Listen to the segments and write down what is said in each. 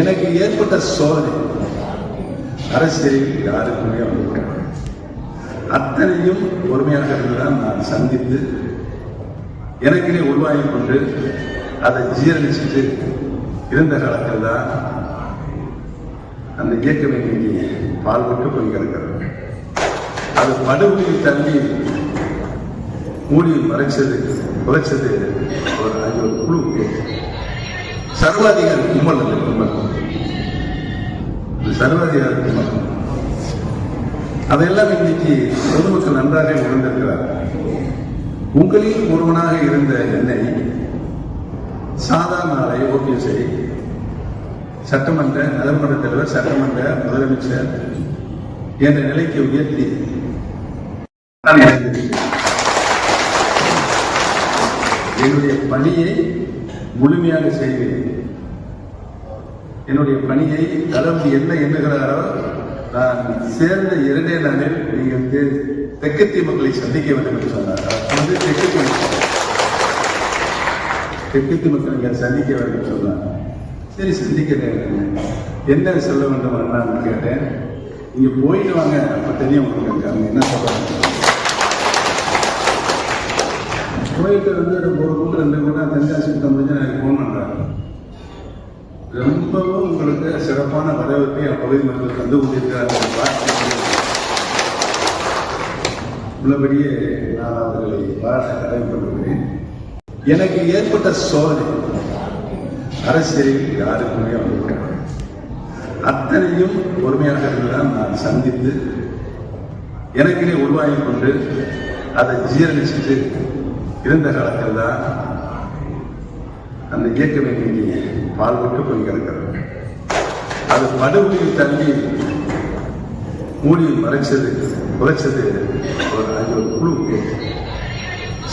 எனக்கு ஏற்பட்ட சோதனை அரசியலில் யாருக்குமே வந்திருக்காங்க. அத்தனையும் பொறுமையாக இருந்துதான் நான் சந்தித்து எனக்கினே உருவாகிக் கொண்டு அதை ஜீரணிச்சுட்டு இருந்த காலத்தில் தான் அந்த இயக்கம் இன்னைக்கு பால்பட்டு போய் கிடக்கிறது. அது படுகொலியில் தள்ளி மூடி மறைச்சது குறைச்சது ஒரு குழு சர்வாதிகார கும்பல் இல்லை கும்பல் சர்வாதிகார கும்பல் அதையெல்லாம் இன்னைக்கு பொதுமக்கள் நன்றாக உணர்ந்திருக்கிறார். உங்களில் ஒருவனாக இருந்த என்னை சாதாரண ஆலை ஓபிஎஸ்ஐ சட்டமன்ற நகர்மன்ற தலைவர் சட்டமன்ற முதலமைச்சர் என்ற நிலைக்கு உயர்த்தி என்னுடைய பணியை முழுமையாக செய்வேன். என்னுடைய பணியை தளபதி என்ன எண்ணுகிறாரோ நான் சேர்ந்த 2 நாளில் நீங்கள் தெற்கத்திய மக்களை சந்திக்க வேண்டும் என்று சொன்னார். தெற்கத்திய மக்களை நீங்கள் சந்திக்க வேண்டும் என்று சொன்னார். சரி சந்திக்கிறேன். என்ன சொல்ல வேண்டும் நான் கேட்டேன். நீங்க போயிட்டு வாங்க, அப்ப தெரியும் உங்களுக்கு அவங்க என்ன சொல்றாங்க. போயிட்டு வந்து ஒரு கூட 2 கூட தென்காசி முடிஞ்சு எனக்கு போன் பண்றாங்க. ரொம்பவும் உங்களுக்கு சிறப்பான வரவேற்பை அப்பகுதி மக்கள் தந்து கொண்டிருக்கிறார்கள். உள்ளபடியே நான் அவர்களை பாராட்ட கடமைப்பட்டுள்ளேன். எனக்கு ஏற்பட்ட சோதனை அரசியலில் யாருக்குமே வந்திருக்காங்க. அத்தனையும் பொறுமையாக இருந்துதான் நான் சந்தித்து எனக்கினே உருவாகிக் கொண்டு அதை ஜீரணிச்சுட்டு இருந்த காலத்தில் தான் அந்த இயக்கம் இன்னைக்கு பால்பட்டு போய் கிடக்கிறது. அது படுகொலியில் தள்ளி மூடி மறைச்சது குறைச்சது ஒரு குழு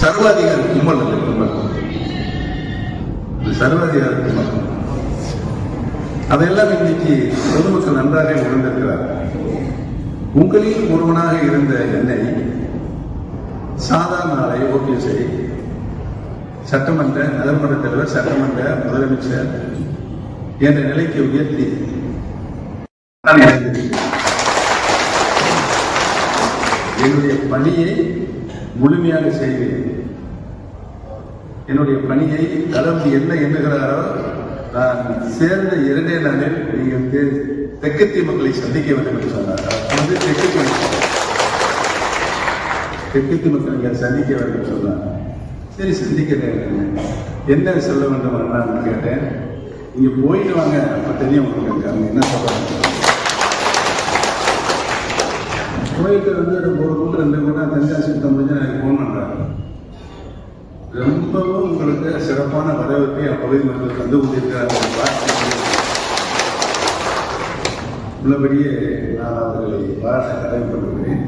சர்வாதிகார கும்பல் இல்லை கும்பல் சர்வாதிகார கும்பல் அதையெல்லாம் இன்னைக்கு பொதுமக்கள் நன்றாக உணர்ந்திருக்கிறார். உங்களில் ஒருவனாக இருந்த என்னை சாதாரண ஆலை ஓபிஎஸ்ஐ சட்டமன்ற நகர்மன்ற தலைவர் சட்டமன்ற முதலமைச்சர் என்ற நிலைக்கு உயர்த்தி என்னுடைய பணியை முழுமையாக செய்வேன். என்னுடைய பணியை தளபதி என்ன எண்ணுகிறாரோ நான் சேர்ந்த 2 நாளில் நீங்கள் தெற்கத்திய மக்களை சந்திக்க வேண்டும் என்று சொன்னார். தெற்கத்திய மக்களை நீங்கள் சந்திக்க வேண்டும் என்று சொன்னார். சரி சந்திக்கிறேன். என்ன சொல்ல வேண்டும் நான் கேட்டேன். நீங்க போயிட்டு வாங்க, அப்ப தெரியும் உங்களுக்கு அவங்க என்ன சொல்றாங்க. போயிட்டு வந்து ஒரு கூட 2 கூட தென்காசி முடிஞ்சு எனக்கு போன் பண்றாங்க. ரொம்பவும் உங்களுக்கு சிறப்பான வரவேற்பை அப்பகுதி மக்கள் தந்து கொண்டிருக்கிறார்கள். உள்ளபடியே நான் அவர்களை பாராட்ட கடமைப்பட்டுள்ளேன்.